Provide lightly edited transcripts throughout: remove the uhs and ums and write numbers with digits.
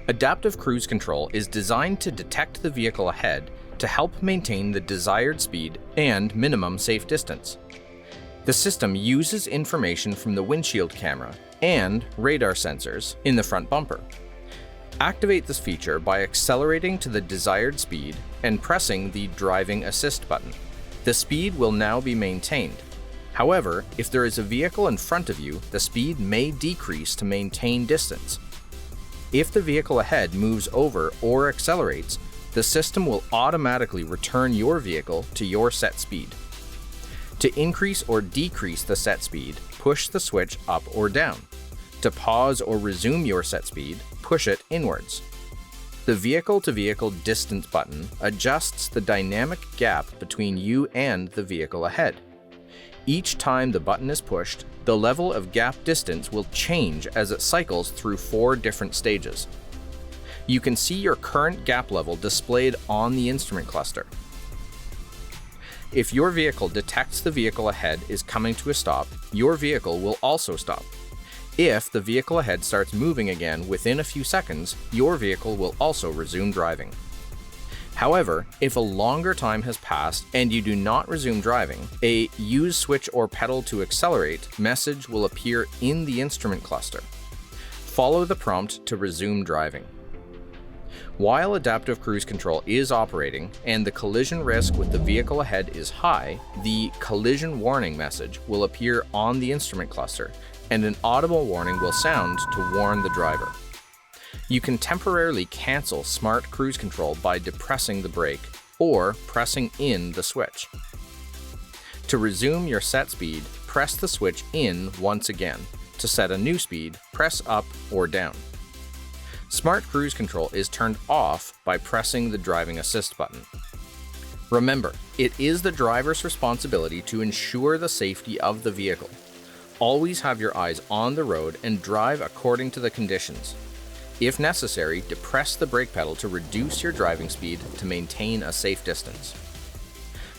Adaptive cruise control is designed to detect the vehicle ahead to help maintain the desired speed and minimum safe distance. The system uses information from the windshield camera and radar sensors in the front bumper. Activate this feature by accelerating to the desired speed and pressing the driving assist button. The speed will now be maintained. However, if there is a vehicle in front of you, the speed may decrease to maintain distance. If the vehicle ahead moves over or accelerates, the system will automatically return your vehicle to your set speed. To increase or decrease the set speed, push the switch up or down. To pause or resume your set speed, push it inwards. The vehicle-to-vehicle distance button adjusts the dynamic gap between you and the vehicle ahead. Each time the button is pushed, the level of gap distance will change as it cycles through 4 different stages. You can see your current gap level displayed on the instrument cluster. If your vehicle detects the vehicle ahead is coming to a stop, your vehicle will also stop. If the vehicle ahead starts moving again within a few seconds, your vehicle will also resume driving. However, if a longer time has passed and you do not resume driving, a "Use switch or pedal to accelerate" message will appear in the instrument cluster. Follow the prompt to resume driving. While adaptive cruise control is operating and the collision risk with the vehicle ahead is high, the collision warning message will appear on the instrument cluster, and an audible warning will sound to warn the driver. You can temporarily cancel smart cruise control by depressing the brake or pressing in the switch. To resume your set speed, press the switch in once again. To set a new speed, press up or down. Smart cruise control is turned off by pressing the driving assist button. Remember, it is the driver's responsibility to ensure the safety of the vehicle. Always have your eyes on the road and drive according to the conditions. If necessary, depress the brake pedal to reduce your driving speed to maintain a safe distance.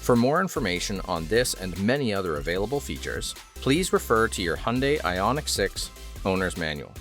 For more information on this and many other available features, please refer to your Hyundai IONIQ 6 Owner's Manual.